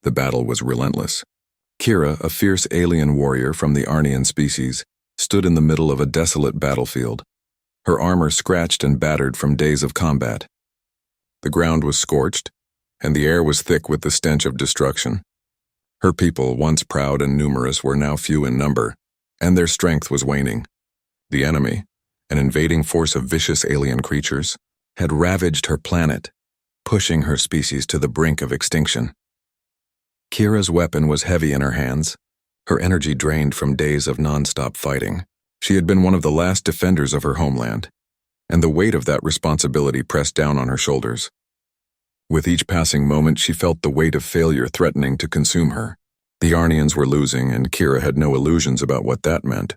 The battle was relentless. Kira, a fierce alien warrior from the Arnian species, stood in the middle of a desolate battlefield, her armor scratched and battered from days of combat. The ground was scorched, and the air was thick with the stench of destruction. Her people, once proud and numerous, were now few in number, and their strength was waning. The enemy, an invading force of vicious alien creatures, had ravaged her planet, pushing her species to the brink of extinction. Kira's weapon was heavy in her hands, her energy drained from days of non-stop fighting. She had been one of the last defenders of her homeland, and the weight of that responsibility pressed down on her shoulders. With each passing moment, she felt the weight of failure threatening to consume her. The Arnians were losing, and Kira had no illusions about what that meant.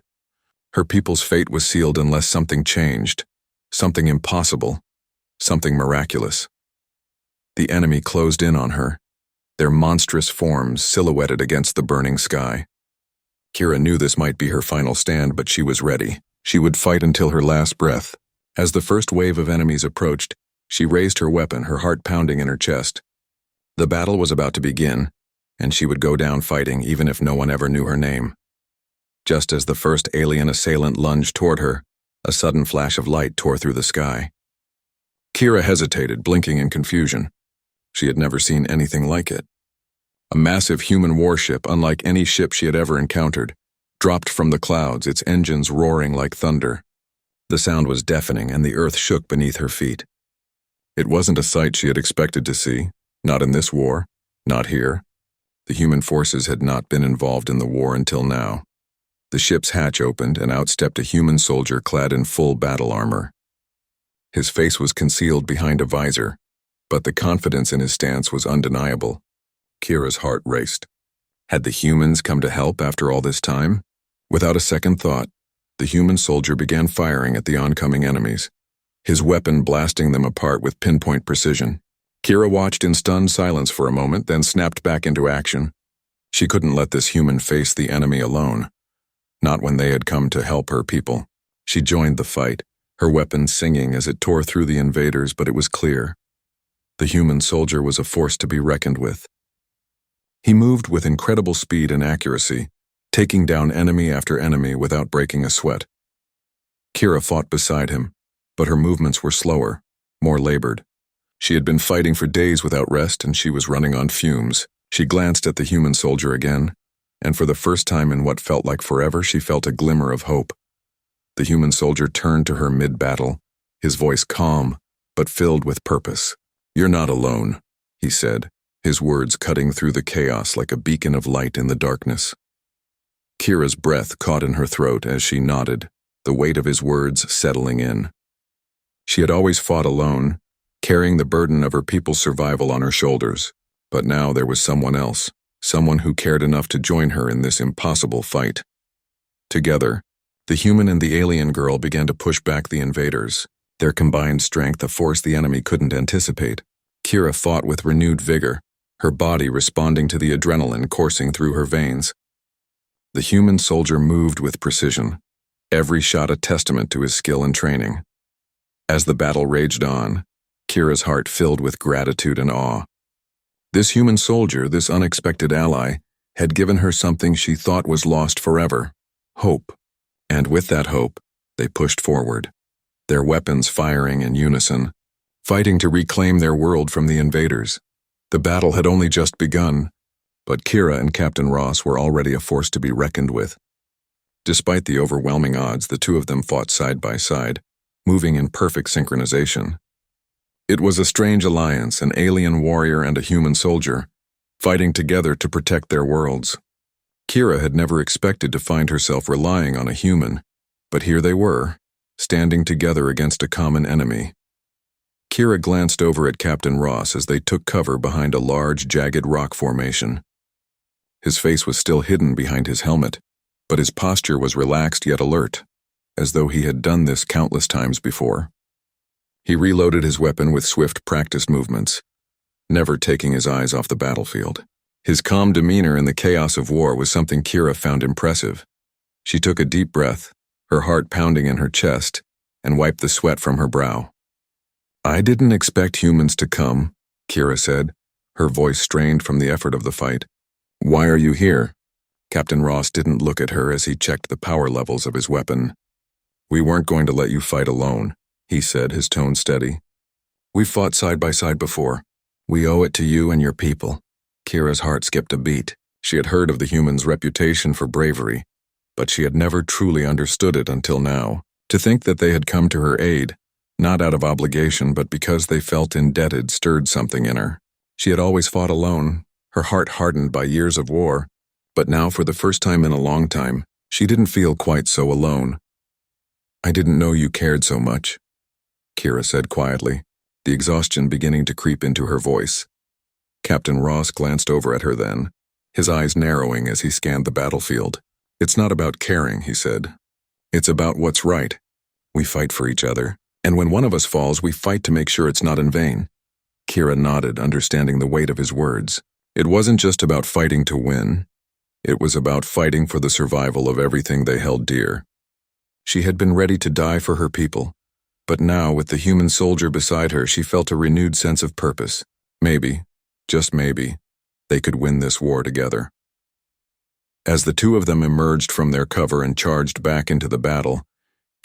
Her people's fate was sealed unless something changed, something impossible, something miraculous. The enemy closed in on her, their monstrous forms silhouetted against the burning sky. Kira knew this might be her final stand, but she was ready. She would fight until her last breath. As the first wave of enemies approached, she raised her weapon, her heart pounding in her chest. The battle was about to begin, and she would go down fighting even if no one ever knew her name. Just as the first alien assailant lunged toward her, a sudden flash of light tore through the sky. Kira hesitated, blinking in confusion. She had never seen anything like it. A massive human warship, unlike any ship she had ever encountered, dropped from the clouds, its engines roaring like thunder. The sound was deafening, and the earth shook beneath her feet. It wasn't a sight she had expected to see, not in this war, not here. The human forces had not been involved in the war until now. The ship's hatch opened, and out stepped a human soldier clad in full battle armor. His face was concealed behind a visor, but the confidence in his stance was undeniable. Kira's heart raced. Had the humans come to help after all this time? Without a second thought, the human soldier began firing at the oncoming enemies, his weapon blasting them apart with pinpoint precision. Kira watched in stunned silence for a moment, then snapped back into action. She couldn't let this human face the enemy alone. Not when they had come to help her people. She joined the fight, her weapon singing as it tore through the invaders, but it was clear. The human soldier was a force to be reckoned with. He moved with incredible speed and accuracy, taking down enemy after enemy without breaking a sweat. Kira fought beside him, but her movements were slower, more labored. She had been fighting for days without rest, and she was running on fumes. She glanced at the human soldier again, and for the first time in what felt like forever, she felt a glimmer of hope. The human soldier turned to her mid-battle, his voice calm, but filled with purpose. "You're not alone," he said, his words cutting through the chaos like a beacon of light in the darkness. Kira's breath caught in her throat as she nodded, the weight of his words settling in. She had always fought alone, carrying the burden of her people's survival on her shoulders, but now there was someone else, someone who cared enough to join her in this impossible fight. Together, the human and the alien girl began to push back the invaders, their combined strength a force the enemy couldn't anticipate. Kira fought with renewed vigor, her body responding to the adrenaline coursing through her veins. The human soldier moved with precision, every shot a testament to his skill and training. As the battle raged on, Kira's heart filled with gratitude and awe. This human soldier, this unexpected ally, had given her something she thought was lost forever: hope. And with that hope, they pushed forward, their weapons firing in unison, fighting to reclaim their world from the invaders. The battle had only just begun, but Kira and Captain Ross were already a force to be reckoned with. Despite the overwhelming odds, the two of them fought side by side, moving in perfect synchronization. It was a strange alliance, an alien warrior and a human soldier, fighting together to protect their worlds. Kira had never expected to find herself relying on a human, but here they were, standing together against a common enemy. Kira glanced over at Captain Ross as they took cover behind a large, jagged rock formation. His face was still hidden behind his helmet, but his posture was relaxed yet alert, as though he had done this countless times before. He reloaded his weapon with swift, practiced movements, never taking his eyes off the battlefield. His calm demeanor in the chaos of war was something Kira found impressive. She took a deep breath, her heart pounding in her chest, and wiped the sweat from her brow. "I didn't expect humans to come," Kira said, her voice strained from the effort of the fight. "Why are you here?" Captain Ross didn't look at her as he checked the power levels of his weapon. "We weren't going to let you fight alone," he said, his tone steady. "We've fought side by side before. We owe it to you and your people." Kira's heart skipped a beat. She had heard of the humans' reputation for bravery, but she had never truly understood it until now. To think that they had come to her aid, not out of obligation but because they felt indebted, stirred something in her. She had always fought alone, her heart hardened by years of war, but now for the first time in a long time, she didn't feel quite so alone. "I didn't know you cared so much," Kira said quietly, the exhaustion beginning to creep into her voice. Captain Ross glanced over at her then, his eyes narrowing as he scanned the battlefield. "It's not about caring," he said. "It's about what's right. We fight for each other, and when one of us falls, we fight to make sure it's not in vain." Kira nodded, understanding the weight of his words. It wasn't just about fighting to win. It was about fighting for the survival of everything they held dear. She had been ready to die for her people, but now, with the human soldier beside her, she felt a renewed sense of purpose. Maybe, just maybe, they could win this war together. As the two of them emerged from their cover and charged back into the battle,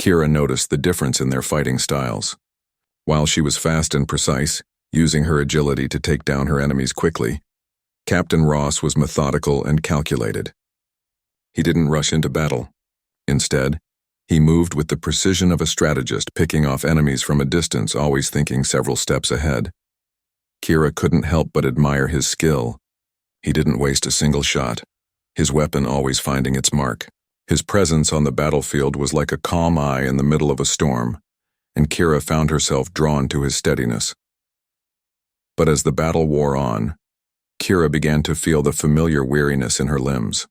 Kira noticed the difference in their fighting styles. While she was fast and precise, using her agility to take down her enemies quickly, Captain Ross was methodical and calculated. He didn't rush into battle. Instead, he moved with the precision of a strategist, picking off enemies from a distance, always thinking several steps ahead. Kira couldn't help but admire his skill. He didn't waste a single shot, his weapon always finding its mark. His presence on the battlefield was like a calm eye in the middle of a storm, and Kira found herself drawn to his steadiness. But as the battle wore on, Kira began to feel the familiar weariness in her limbs.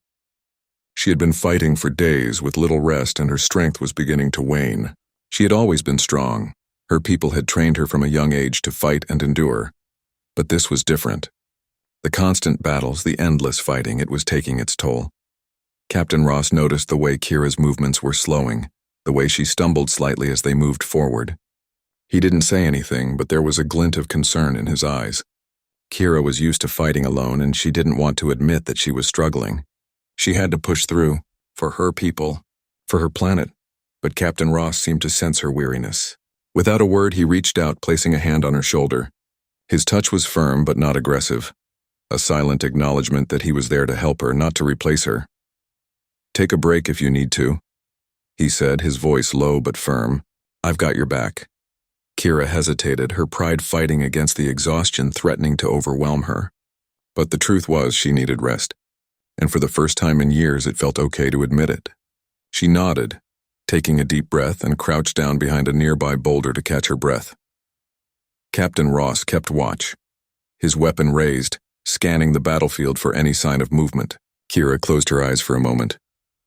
She had been fighting for days with little rest, and her strength was beginning to wane. She had always been strong. Her people had trained her from a young age to fight and endure. But this was different. The constant battles, the endless fighting, it was taking its toll. Captain Ross noticed the way Kira's movements were slowing, the way she stumbled slightly as they moved forward. He didn't say anything, but there was a glint of concern in his eyes. Kira was used to fighting alone, and she didn't want to admit that she was struggling. She had to push through, for her people, for her planet, but Captain Ross seemed to sense her weariness. Without a word, he reached out, placing a hand on her shoulder. His touch was firm but not aggressive, a silent acknowledgement that he was there to help her, not to replace her. "Take a break if you need to," he said, his voice low but firm. "I've got your back." Kira hesitated, her pride fighting against the exhaustion threatening to overwhelm her. But the truth was she needed rest, and for the first time in years it felt okay to admit it. She nodded, taking a deep breath, and crouched down behind a nearby boulder to catch her breath. Captain Ross kept watch, his weapon raised, scanning the battlefield for any sign of movement. Kira closed her eyes for a moment,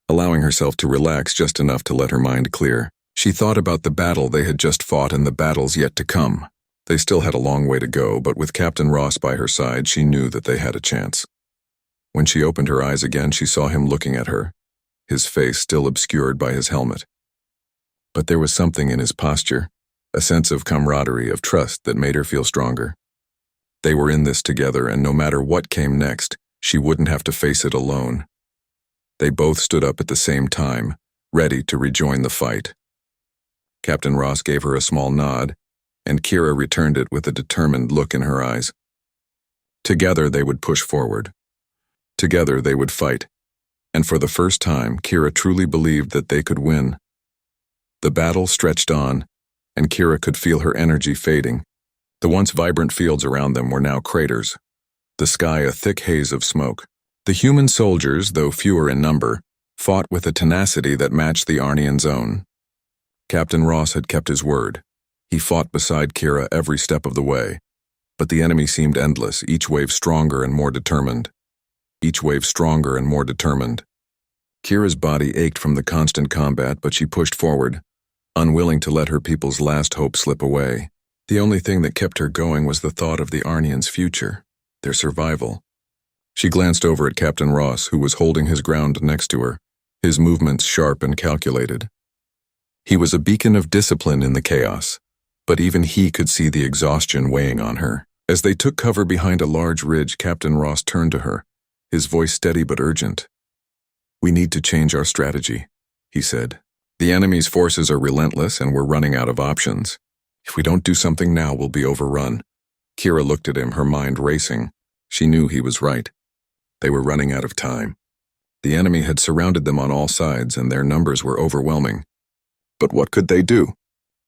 allowing herself to relax just enough to let her mind clear. She thought about the battle they had just fought and the battles yet to come. They still had a long way to go, but with Captain Ross by her side, she knew that they had a chance. When she opened her eyes again, she saw him looking at her, his face still obscured by his helmet. But there was something in his posture, a sense of camaraderie, of trust that made her feel stronger. They were in this together, and no matter what came next, she wouldn't have to face it alone. They both stood up at the same time, ready to rejoin the fight. Captain Ross gave her a small nod, and Kira returned it with a determined look in her eyes. Together they would push forward. Together they would fight. And for the first time, Kira truly believed that they could win. The battle stretched on, and Kira could feel her energy fading. The once vibrant fields around them were now craters, the sky a thick haze of smoke. The human soldiers, though fewer in number, fought with a tenacity that matched the Arnians' own. Captain Ross had kept his word. He fought beside Kira every step of the way, but the enemy seemed endless, each wave stronger and more determined. Each wave stronger and more determined. Kira's body ached from the constant combat, but she pushed forward, unwilling to let her people's last hope slip away. The only thing that kept her going was the thought of the Arnians' future, their survival. She glanced over at Captain Ross, who was holding his ground next to her, his movements sharp and calculated. He was a beacon of discipline in the chaos, but even he could see the exhaustion weighing on her. As they took cover behind a large ridge, Captain Ross turned to her, his voice steady but urgent. "We need to change our strategy," he said. "The enemy's forces are relentless and we're running out of options. If we don't do something now, we'll be overrun." Kira looked at him, her mind racing. She knew he was right. They were running out of time. The enemy had surrounded them on all sides, and their numbers were overwhelming. But what could they do?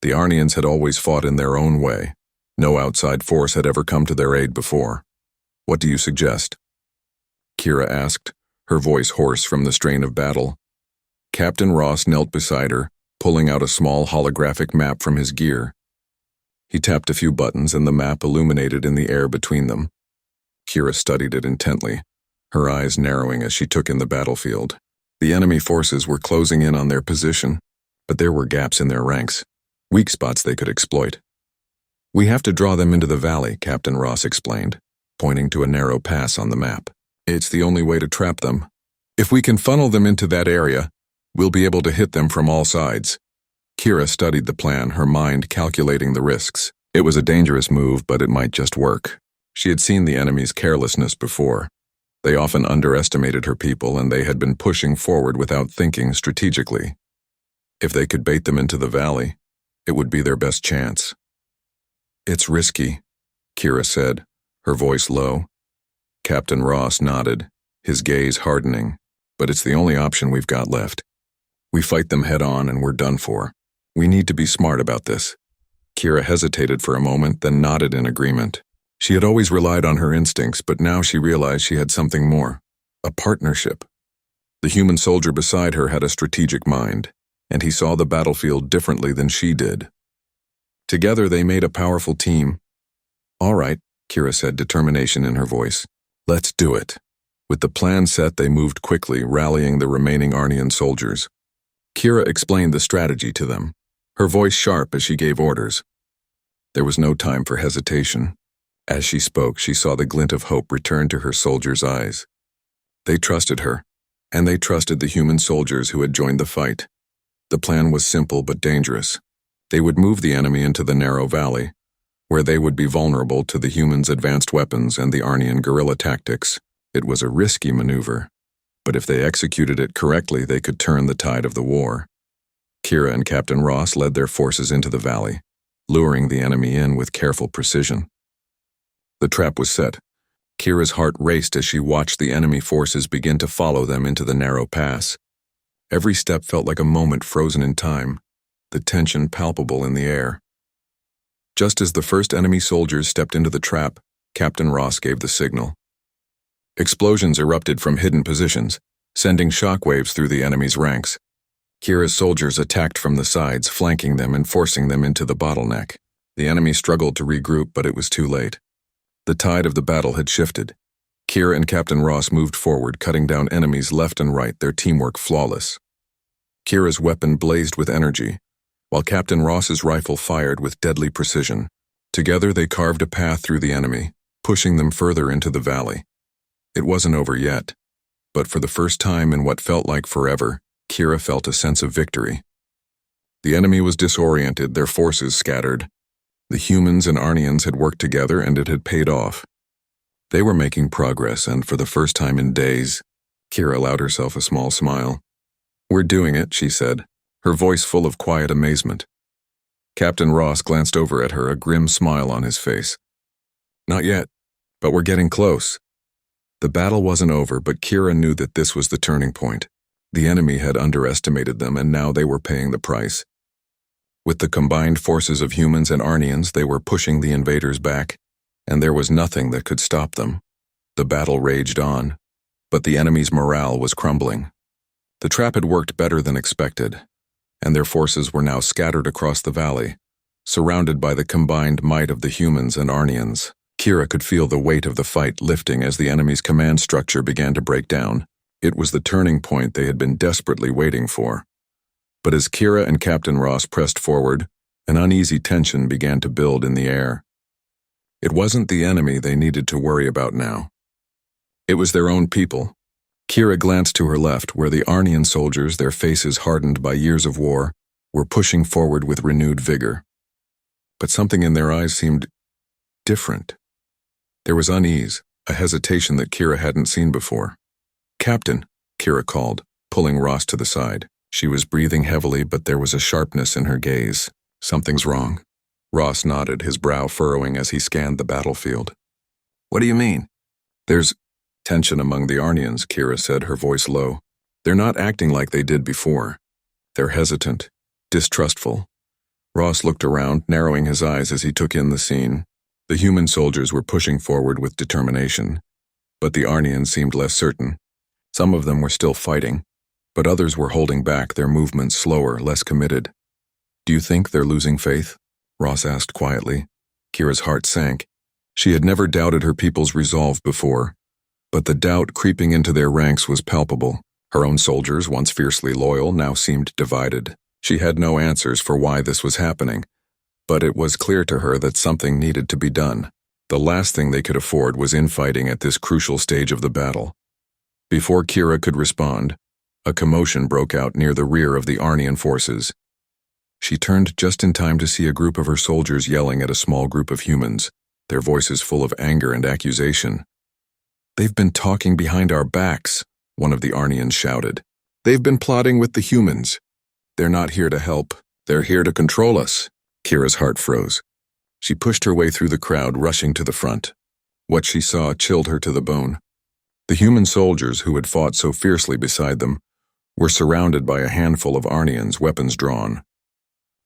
The Arnians had always fought in their own way. No outside force had ever come to their aid before. "What do you suggest?" Kira asked, her voice hoarse from the strain of battle. Captain Ross knelt beside her, pulling out a small holographic map from his gear. He tapped a few buttons and the map illuminated in the air between them. Kira studied it intently, her eyes narrowing as she took in the battlefield. The enemy forces were closing in on their position, but there were gaps in their ranks, weak spots they could exploit. "We have to draw them into the valley," Captain Ross explained, pointing to a narrow pass on the map. "It's the only way to trap them. If we can funnel them into that area, we'll be able to hit them from all sides." Kira studied the plan, her mind calculating the risks. It was a dangerous move, but it might just work. She had seen the enemy's carelessness before. They often underestimated her people, and they had been pushing forward without thinking strategically. If they could bait them into the valley, it would be their best chance. "It's risky," Kira said, her voice low. Captain Ross nodded, his gaze hardening. "But it's the only option we've got left. We fight them head on and we're done for. We need to be smart about this." Kira hesitated for a moment, then nodded in agreement. She had always relied on her instincts, but now she realized she had something more. A partnership. The human soldier beside her had a strategic mind, and he saw the battlefield differently than she did. Together they made a powerful team. "All right," Kira said, determination in her voice. "Let's do it." With the plan set, they moved quickly, rallying the remaining Arnian soldiers. Kira explained the strategy to them, her voice sharp as she gave orders. There was no time for hesitation. As she spoke, she saw the glint of hope return to her soldiers' eyes. They trusted her, and they trusted the human soldiers who had joined the fight. The plan was simple but dangerous. They would move the enemy into the narrow valley, where they would be vulnerable to the humans' advanced weapons and the Arnian guerrilla tactics. It was a risky maneuver, but if they executed it correctly, they could turn the tide of the war. Kira and Captain Ross led their forces into the valley, luring the enemy in with careful precision. The trap was set. Kira's heart raced as she watched the enemy forces begin to follow them into the narrow pass. Every step felt like a moment frozen in time, the tension palpable in the air. Just as the first enemy soldiers stepped into the trap, Captain Ross gave the signal. Explosions erupted from hidden positions, sending shockwaves through the enemy's ranks. Kira's soldiers attacked from the sides, flanking them and forcing them into the bottleneck. The enemy struggled to regroup, but it was too late. The tide of the battle had shifted. Kira and Captain Ross moved forward, cutting down enemies left and right, their teamwork flawless. Kira's weapon blazed with energy, while Captain Ross's rifle fired with deadly precision. Together they carved a path through the enemy, pushing them further into the valley. It wasn't over yet, but for the first time in what felt like forever, Kira felt a sense of victory. The enemy was disoriented, their forces scattered. The humans and Arnians had worked together and it had paid off. They were making progress, and for the first time in days, Kira allowed herself a small smile. "We're doing it," she said, her voice full of quiet amazement. Captain Ross glanced over at her, a grim smile on his face. "Not yet, but we're getting close." The battle wasn't over, but Kira knew that this was the turning point. The enemy had underestimated them, and now they were paying the price. With the combined forces of humans and Arnians, they were pushing the invaders back, and there was nothing that could stop them. The battle raged on, but the enemy's morale was crumbling. The trap had worked better than expected, and their forces were now scattered across the valley, surrounded by the combined might of the humans and Arnians. Kira could feel the weight of the fight lifting as the enemy's command structure began to break down. It was the turning point they had been desperately waiting for. But as Kira and Captain Ross pressed forward, an uneasy tension began to build in the air. It wasn't the enemy they needed to worry about now. It was their own people. Kira glanced to her left, where the Arnian soldiers, their faces hardened by years of war, were pushing forward with renewed vigor. But something in their eyes seemed different. There was unease, a hesitation that Kira hadn't seen before. "Captain," Kira called, pulling Ross to the side. She was breathing heavily, but there was a sharpness in her gaze. "Something's wrong." Ross nodded, his brow furrowing as he scanned the battlefield. "What do you mean?" "There's tension among the Arnians," Kira said, her voice low. "They're not acting like they did before. They're hesitant, distrustful." Ross looked around, narrowing his eyes as he took in the scene. The human soldiers were pushing forward with determination, but the Arnians seemed less certain. Some of them were still fighting, but others were holding back, their movements slower, less committed. "Do you think they're losing faith?" Ross asked quietly. Kira's heart sank. She had never doubted her people's resolve before, but the doubt creeping into their ranks was palpable. Her own soldiers, once fiercely loyal, now seemed divided. She had no answers for why this was happening, but it was clear to her that something needed to be done. The last thing they could afford was infighting at this crucial stage of the battle. Before Kira could respond, a commotion broke out near the rear of the Arnian forces. She turned just in time to see a group of her soldiers yelling at a small group of humans, their voices full of anger and accusation. "They've been talking behind our backs," one of the Arnians shouted. "They've been plotting with the humans. They're not here to help. They're here to control us." Kira's heart froze. She pushed her way through the crowd, rushing to the front. What she saw chilled her to the bone. The human soldiers who had fought so fiercely beside them were surrounded by a handful of Arnians, weapons drawn.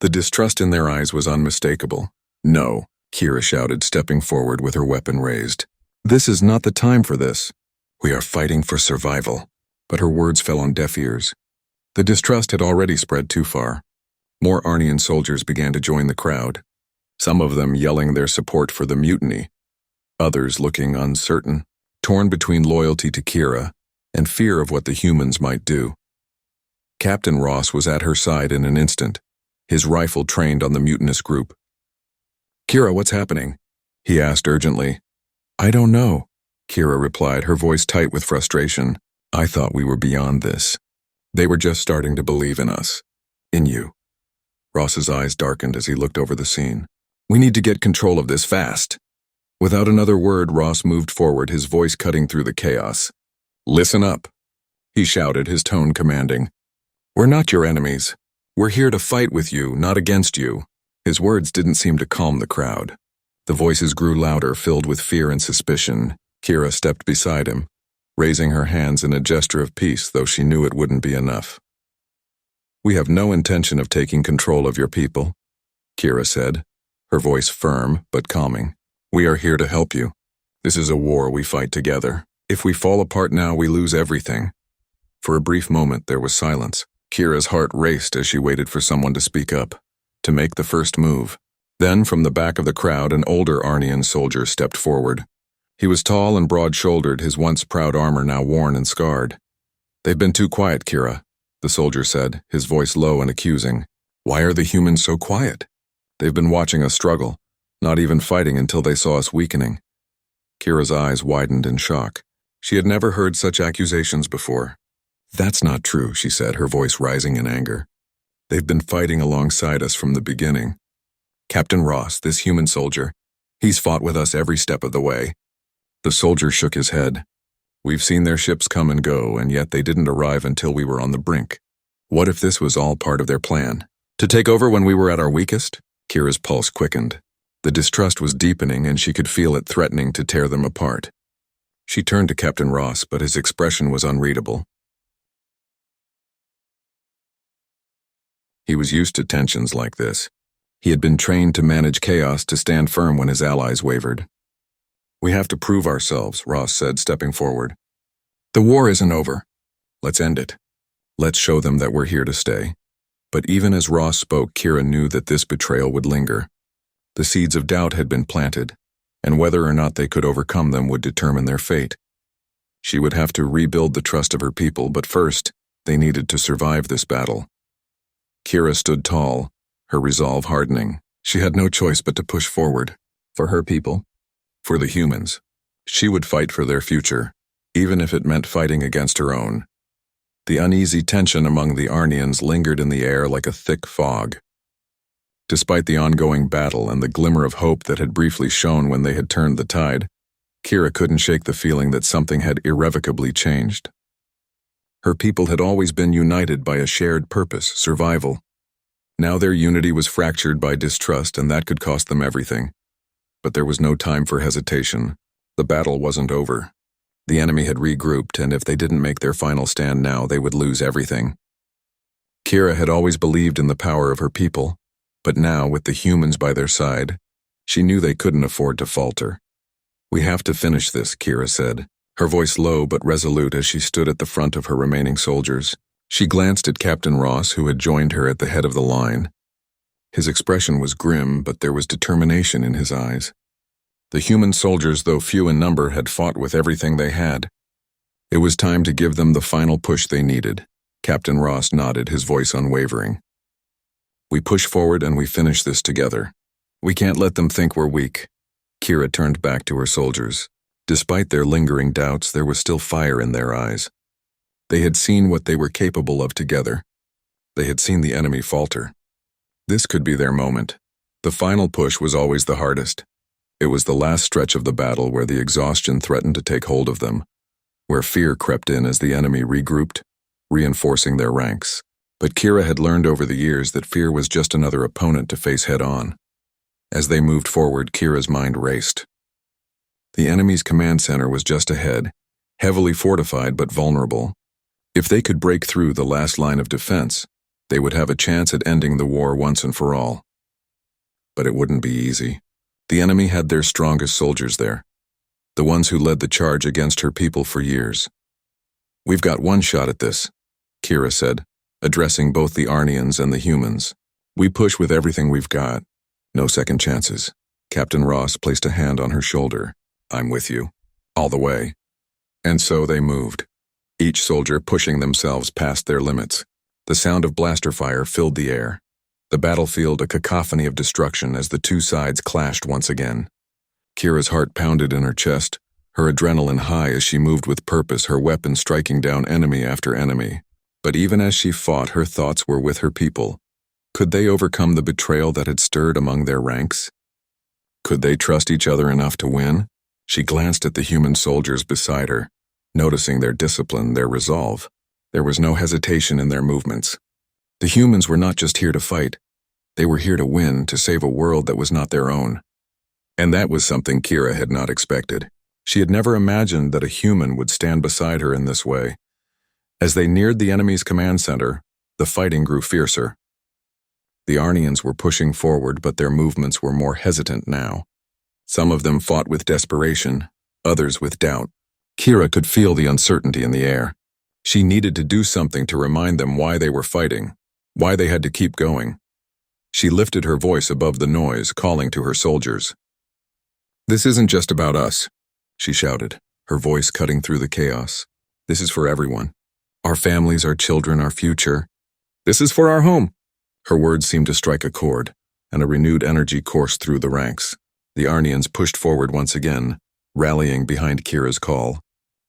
The distrust in their eyes was unmistakable. "No," Kira shouted, stepping forward with her weapon raised. "This is not the time for this. We are fighting for survival." But her words fell on deaf ears. The distrust had already spread too far. More Arnian soldiers began to join the crowd, some of them yelling their support for the mutiny, others looking uncertain, torn between loyalty to Kira and fear of what the humans might do. Captain Ross was at her side in an instant, his rifle trained on the mutinous group. "Kira, what's happening?" he asked urgently. "I don't know," Kira replied, her voice tight with frustration. "I thought we were beyond this. They were just starting to believe in us. In you." Ross's eyes darkened as he looked over the scene. "We need to get control of this fast." Without another word, Ross moved forward, his voice cutting through the chaos. "Listen up," he shouted, his tone commanding. "We're not your enemies. We're here to fight with you, not against you." His words didn't seem to calm the crowd. The voices grew louder, filled with fear and suspicion. Kira stepped beside him, raising her hands in a gesture of peace, though she knew it wouldn't be enough. "We have no intention of taking control of your people," Kira said, her voice firm but calming. "We are here to help you. This is a war we fight together. If we fall apart now, we lose everything." For a brief moment, there was silence. Kira's heart raced as she waited for someone to speak up, to make the first move. Then, from the back of the crowd, an older Arnian soldier stepped forward. He was tall and broad-shouldered, his once proud armor now worn and scarred. "They've been too quiet, Kira," the soldier said, his voice low and accusing. "Why are the humans so quiet? They've been watching us struggle, not even fighting until they saw us weakening." Kira's eyes widened in shock. She had never heard such accusations before. "That's not true," she said, her voice rising in anger. "They've been fighting alongside us from the beginning. Captain Ross, this human soldier, he's fought with us every step of the way." The soldier shook his head. "We've seen their ships come and go, and yet they didn't arrive until we were on the brink. What if this was all part of their plan? To take over when we were at our weakest?" Kira's pulse quickened. The distrust was deepening, and she could feel it threatening to tear them apart. She turned to Captain Ross, but his expression was unreadable. He was used to tensions like this. He had been trained to manage chaos, to stand firm when his allies wavered. "We have to prove ourselves," Ross said, stepping forward. "The war isn't over. Let's end it. Let's show them that we're here to stay." But even as Ross spoke, Kira knew that this betrayal would linger. The seeds of doubt had been planted, and whether or not they could overcome them would determine their fate. She would have to rebuild the trust of her people, but first, they needed to survive this battle. Kira stood tall, her resolve hardening. She had no choice but to push forward. For her people, for the humans, she would fight for their future, even if it meant fighting against her own. The uneasy tension among the Arnians lingered in the air like a thick fog. Despite the ongoing battle and the glimmer of hope that had briefly shone when they had turned the tide, Kira couldn't shake the feeling that something had irrevocably changed. Her people had always been united by a shared purpose, survival. Now their unity was fractured by distrust, and that could cost them everything. But there was no time for hesitation. The battle wasn't over. The enemy had regrouped, and if they didn't make their final stand now, they would lose everything. Kira had always believed in the power of her people, but now, with the humans by their side, she knew they couldn't afford to falter. "We have to finish this," Kira said, her voice low but resolute as she stood at the front of her remaining soldiers. She glanced at Captain Ross, who had joined her at the head of the line. His expression was grim, but there was determination in his eyes. The human soldiers, though few in number, had fought with everything they had. It was time to give them the final push they needed. Captain Ross nodded, his voice unwavering. "We push forward and we finish this together. We can't let them think we're weak." Kira turned back to her soldiers. Despite their lingering doubts, there was still fire in their eyes. They had seen what they were capable of together. They had seen the enemy falter. This could be their moment. The final push was always the hardest. It was the last stretch of the battle where the exhaustion threatened to take hold of them, where fear crept in as the enemy regrouped, reinforcing their ranks. But Kira had learned over the years that fear was just another opponent to face head-on. As they moved forward, Kira's mind raced. The enemy's command center was just ahead, heavily fortified but vulnerable. If they could break through the last line of defense, they would have a chance at ending the war once and for all. But it wouldn't be easy. The enemy had their strongest soldiers there, the ones who led the charge against her people for years. "We've got one shot at this," Kira said, addressing both the Arnians and the humans. "We push with everything we've got. No second chances." Captain Ross placed a hand on her shoulder. "I'm with you. All the way." And so they moved, each soldier pushing themselves past their limits. The sound of blaster fire filled the air, the battlefield a cacophony of destruction as the two sides clashed once again. Kira's heart pounded in her chest, her adrenaline high as she moved with purpose, her weapon striking down enemy after enemy. But even as she fought, her thoughts were with her people. Could they overcome the betrayal that had stirred among their ranks? Could they trust each other enough to win? She glanced at the human soldiers beside her, noticing their discipline, their resolve. There was no hesitation in their movements. The humans were not just here to fight. They were here to win, to save a world that was not their own. And that was something Kira had not expected. She had never imagined that a human would stand beside her in this way. As they neared the enemy's command center, the fighting grew fiercer. The Arnians were pushing forward, but their movements were more hesitant now. Some of them fought with desperation, others with doubt. Kira could feel the uncertainty in the air. She needed to do something to remind them why they were fighting, why they had to keep going. She lifted her voice above the noise, calling to her soldiers. "This isn't just about us," she shouted, her voice cutting through the chaos. "This is for everyone. Our families, our children, our future. This is for our home." Her words seemed to strike a chord, and a renewed energy coursed through the ranks. The Arnians pushed forward once again, rallying behind Kira's call.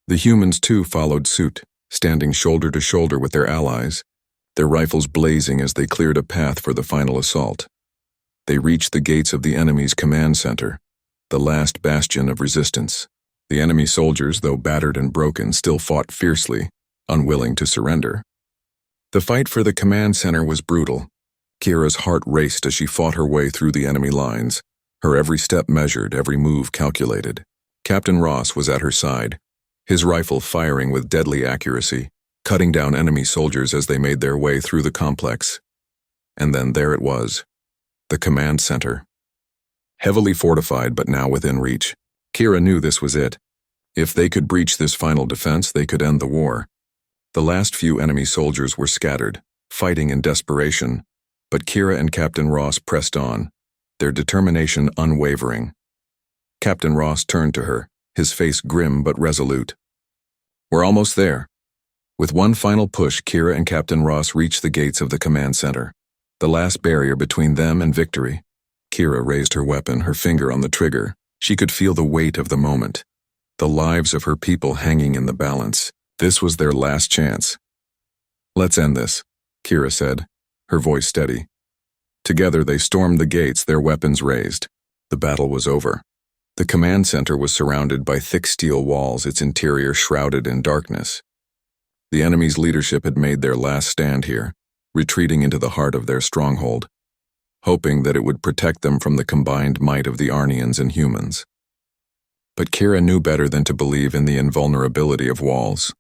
The humans too followed suit, standing shoulder to shoulder with their allies, their rifles blazing as they cleared a path for the final assault. They reached the gates of the enemy's command center, the last bastion of resistance. The enemy soldiers, though battered and broken, still fought fiercely, unwilling to surrender. The fight for the command center was brutal. Kira's heart raced as she fought her way through the enemy lines, her every step measured, every move calculated. Captain Ross was at her side, his rifle firing with deadly accuracy, cutting down enemy soldiers as they made their way through the complex. And then there it was, the command center. Heavily fortified but now within reach, Kira knew this was it. If they could breach this final defense, they could end the war. The last few enemy soldiers were scattered, fighting in desperation, but Kira and Captain Ross pressed on, their determination unwavering. Captain Ross turned to her, his face grim but resolute. "We're almost there." With one final push, Kira and Captain Ross reached the gates of the command center, the last barrier between them and victory. Kira raised her weapon, her finger on the trigger. She could feel the weight of the moment, the lives of her people hanging in the balance. This was their last chance. "Let's end this," Kira said, her voice steady. Together they stormed the gates, their weapons raised. The battle was over. The command center was surrounded by thick steel walls, its interior shrouded in darkness. The enemy's leadership had made their last stand here, retreating into the heart of their stronghold, hoping that it would protect them from the combined might of the Arnians and humans. But Kira knew better than to believe in the invulnerability of walls.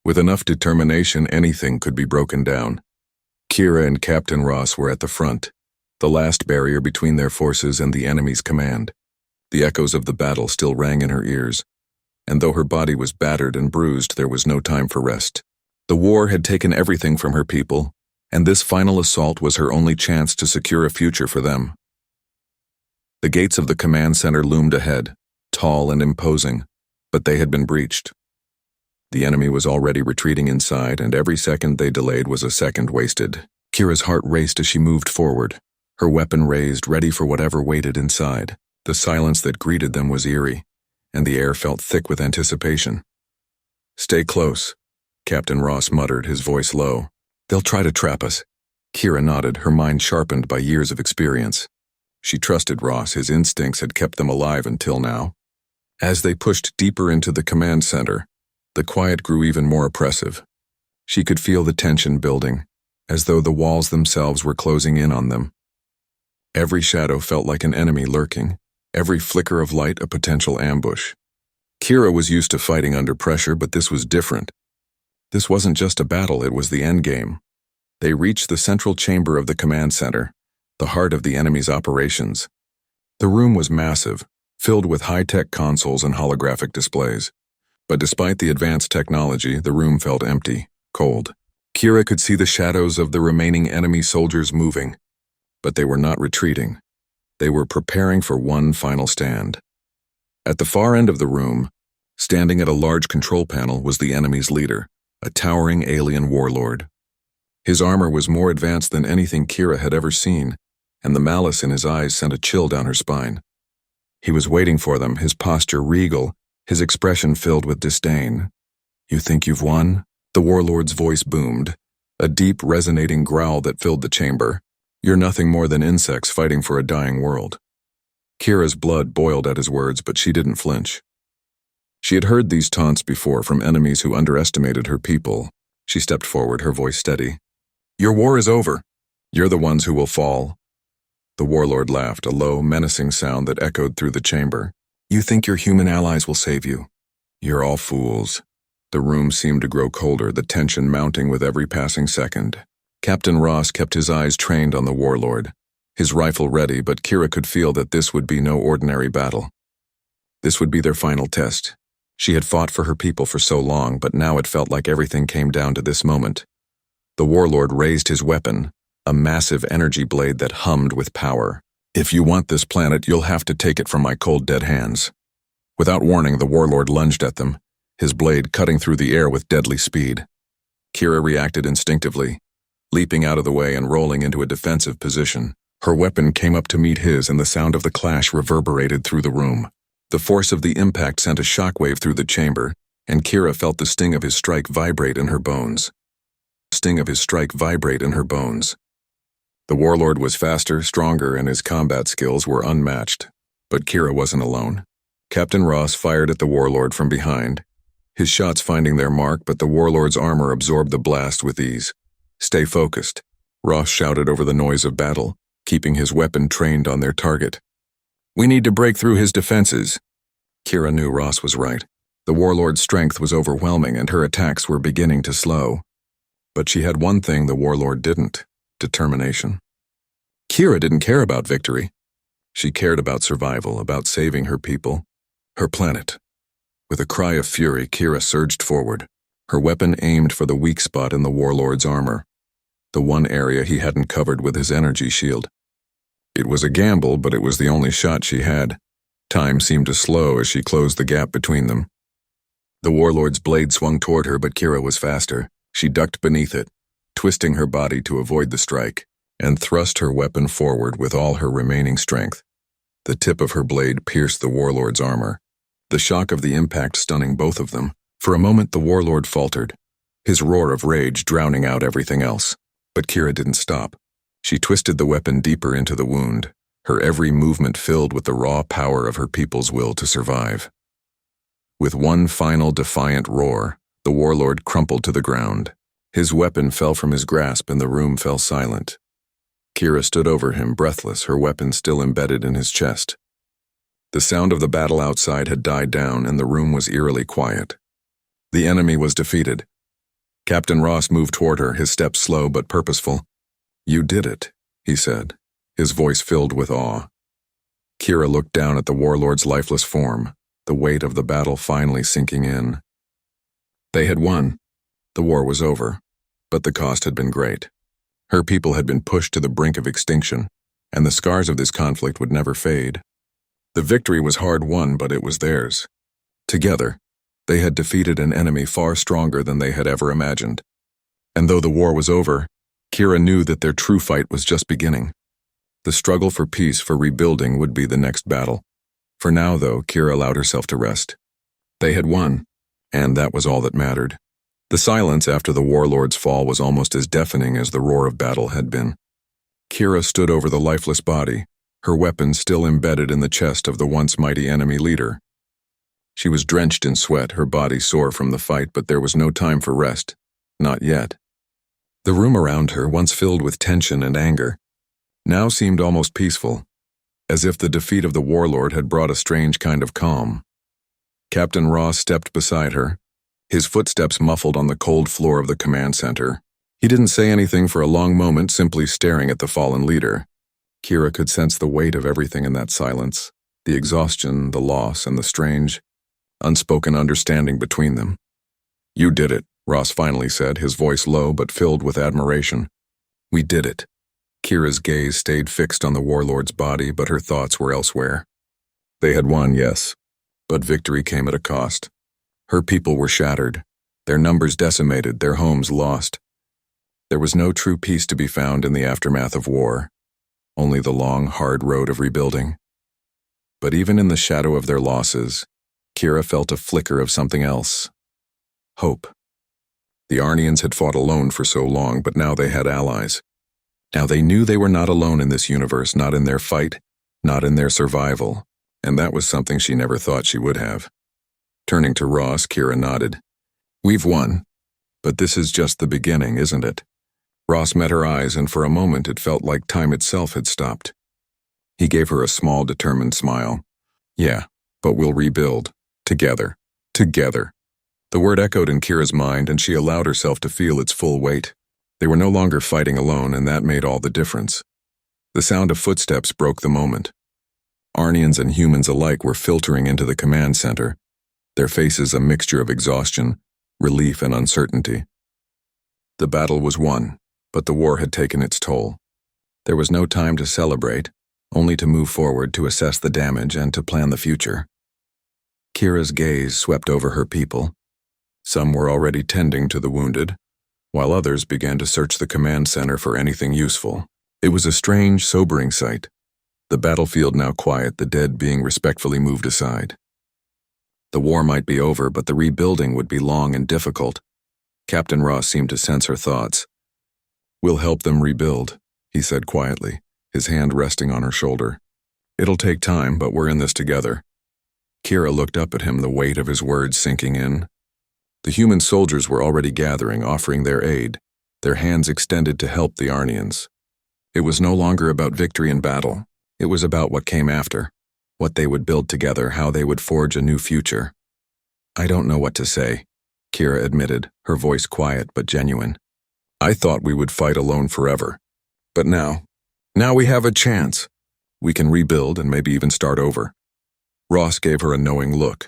With enough determination, anything could be broken down. Kira and Captain Ross were at the front, the last barrier between their forces and the enemy's command. The echoes of the battle still rang in her ears, and though her body was battered and bruised, there was no time for rest. The war had taken everything from her people, and this final assault was her only chance to secure a future for them. The gates of the command center loomed ahead, tall and imposing, but they had been breached. The enemy was already retreating inside, and every second they delayed was a second wasted. Kira's heart raced as she moved forward, her weapon raised, ready for whatever waited inside. The silence that greeted them was eerie, and the air felt thick with anticipation. "Stay close," Captain Ross muttered, his voice low. "They'll try to trap us." Kira nodded, her mind sharpened by years of experience. She trusted Ross, his instincts had kept them alive until now. As they pushed deeper into the command center, the quiet grew even more oppressive. She could feel the tension building, as though the walls themselves were closing in on them. Every shadow felt like an enemy lurking, every flicker of light a potential ambush. Kira was used to fighting under pressure, but this was different. This wasn't just a battle, it was the endgame. They reached the central chamber of the command center, the heart of the enemy's operations. The room was massive, filled with high-tech consoles and holographic displays. But despite the advanced technology, the room felt empty, cold. Kira could see the shadows of the remaining enemy soldiers moving, but they were not retreating. They were preparing for one final stand. At the far end of the room, standing at a large control panel, was the enemy's leader, a towering alien warlord. His armor was more advanced than anything Kira had ever seen, and the malice in his eyes sent a chill down her spine. He was waiting for them, his posture regal, his expression filled with disdain. "You think you've won?" The warlord's voice boomed, a deep, resonating growl that filled the chamber. "You're nothing more than insects fighting for a dying world." Kira's blood boiled at his words, but she didn't flinch. She had heard these taunts before from enemies who underestimated her people. She stepped forward, her voice steady. "Your war is over. You're the ones who will fall." The warlord laughed, a low, menacing sound that echoed through the chamber. "You think your human allies will save you? You're all fools." The room seemed to grow colder, the tension mounting with every passing second. Captain Ross kept his eyes trained on the warlord, his rifle ready, but Kira could feel that this would be no ordinary battle. This would be their final test. She had fought for her people for so long, but now it felt like everything came down to this moment. The warlord raised his weapon, a massive energy blade that hummed with power. "If you want this planet, you'll have to take it from my cold, dead hands." Without warning, the warlord lunged at them, his blade cutting through the air with deadly speed. Kira reacted instinctively, leaping out of the way and rolling into a defensive position. Her weapon came up to meet his, and the sound of the clash reverberated through the room. The force of the impact sent a shockwave through the chamber, and Kira felt the sting of his strike vibrate in her bones. The warlord was faster, stronger, and his combat skills were unmatched. But Kira wasn't alone. Captain Ross fired at the warlord from behind, his shots finding their mark, but the warlord's armor absorbed the blast with ease. "Stay focused," Ross shouted over the noise of battle, keeping his weapon trained on their target. "We need to break through his defenses." Kira knew Ross was right. The warlord's strength was overwhelming, and her attacks were beginning to slow. But she had one thing the warlord didn't: determination. Kira didn't care about victory. She cared about survival, about saving her people, her planet. With a cry of fury, Kira surged forward, her weapon aimed for the weak spot in the warlord's armor, the one area he hadn't covered with his energy shield. It was a gamble, but it was the only shot she had. Time seemed to slow as she closed the gap between them. The warlord's blade swung toward her, but Kira was faster. She ducked beneath it, twisting her body to avoid the strike, and thrust her weapon forward with all her remaining strength. The tip of her blade pierced the warlord's armor, the shock of the impact stunning both of them. For a moment the warlord faltered, his roar of rage drowning out everything else. But Kira didn't stop. She twisted the weapon deeper into the wound, her every movement filled with the raw power of her people's will to survive. With one final defiant roar, the warlord crumpled to the ground. His weapon fell from his grasp and the room fell silent. Kira stood over him, breathless, her weapon still embedded in his chest. The sound of the battle outside had died down and the room was eerily quiet. The enemy was defeated. Captain Ross moved toward her, his steps slow but purposeful. "You did it," he said, his voice filled with awe. Kira looked down at the warlord's lifeless form, the weight of the battle finally sinking in. They had won. The war was over, but the cost had been great. Her people had been pushed to the brink of extinction, and the scars of this conflict would never fade. The victory was hard won, but it was theirs. Together, they had defeated an enemy far stronger than they had ever imagined. And though the war was over, Kira knew that their true fight was just beginning. The struggle for peace, for rebuilding, would be the next battle. For now, though, Kira allowed herself to rest. They had won, and that was all that mattered. The silence after the warlord's fall was almost as deafening as the roar of battle had been. Kira stood over the lifeless body, her weapon still embedded in the chest of the once mighty enemy leader. She was drenched in sweat, her body sore from the fight, but there was no time for rest. Not yet. The room around her, once filled with tension and anger, now seemed almost peaceful, as if the defeat of the warlord had brought a strange kind of calm. Captain Ross stepped beside her, his footsteps muffled on the cold floor of the command center. He didn't say anything for a long moment, simply staring at the fallen leader. Kira could sense the weight of everything in that silence, the exhaustion, the loss, and the strange, unspoken understanding between them. "You did it," Ross finally said, his voice low but filled with admiration. "We did it." Kira's gaze stayed fixed on the warlord's body, but her thoughts were elsewhere. They had won, yes, but victory came at a cost. Her people were shattered, their numbers decimated, their homes lost. There was no true peace to be found in the aftermath of war, only the long, hard road of rebuilding. But even in the shadow of their losses, Kira felt a flicker of something else. Hope. The Arnians had fought alone for so long, but now they had allies. Now they knew they were not alone in this universe, not in their fight, not in their survival, and that was something she never thought she would have. Turning to Ross, Kira nodded. "We've won, but this is just the beginning, isn't it?" Ross met her eyes, and for a moment it felt like time itself had stopped. He gave her a small, determined smile. "Yeah, but we'll rebuild. Together. Together." The word echoed in Kira's mind, and she allowed herself to feel its full weight. They were no longer fighting alone, and that made all the difference. The sound of footsteps broke the moment. Arnians and humans alike were filtering into the command center, their faces a mixture of exhaustion, relief, and uncertainty. The battle was won, but the war had taken its toll. There was no time to celebrate, only to move forward, to assess the damage, and to plan the future. Kira's gaze swept over her people. Some were already tending to the wounded, while others began to search the command center for anything useful. It was a strange, sobering sight. The battlefield now quiet, the dead being respectfully moved aside. The war might be over, but the rebuilding would be long and difficult. Captain Ross seemed to sense her thoughts. "We'll help them rebuild," he said quietly, his hand resting on her shoulder. "It'll take time, but we're in this together." Kira looked up at him, the weight of his words sinking in. The human soldiers were already gathering, offering their aid, their hands extended to help the Arnians. It was no longer about victory in battle. It was about what came after, what they would build together, how they would forge a new future. "I don't know what to say," Kira admitted, her voice quiet but genuine. "I thought we would fight alone forever. But now we have a chance. We can rebuild and maybe even start over." Ross gave her a knowing look.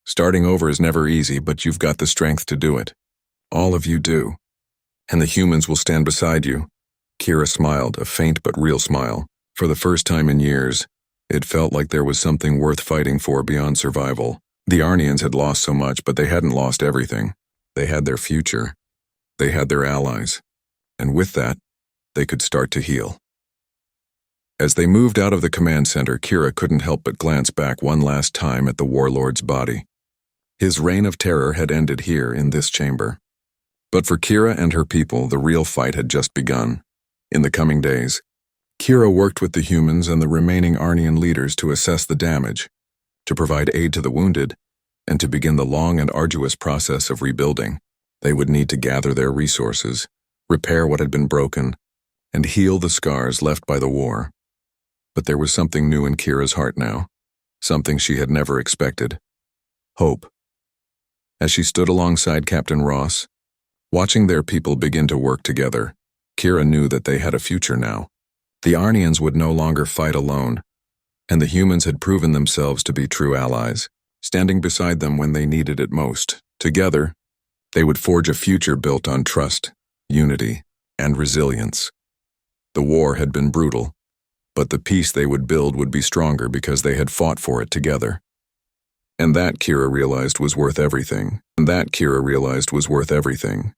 "Starting over is never easy, but you've got the strength to do it. All of you do. And the humans will stand beside you." Kira smiled, a faint but real smile. For the first time in years, it felt like there was something worth fighting for beyond survival. The Arnians had lost so much, but they hadn't lost everything. They had their future. They had their allies. And with that, they could start to heal. As they moved out of the command center, Kira couldn't help but glance back one last time at the warlord's body. His reign of terror had ended here in this chamber. But for Kira and her people, the real fight had just begun. In the coming days, Kira worked with the humans and the remaining Arnian leaders to assess the damage, to provide aid to the wounded, and to begin the long and arduous process of rebuilding. They would need to gather their resources, repair what had been broken, and heal the scars left by the war. But there was something new in Kira's heart now, something she had never expected: hope. As she stood alongside Captain Ross, watching their people begin to work together, Kira knew that they had a future now. The Arnians would no longer fight alone, and the humans had proven themselves to be true allies, standing beside them when they needed it most. Together, they would forge a future built on trust, unity, and resilience. The war had been brutal, but the peace they would build would be stronger because they had fought for it together. And that, Kira realized, was worth everything.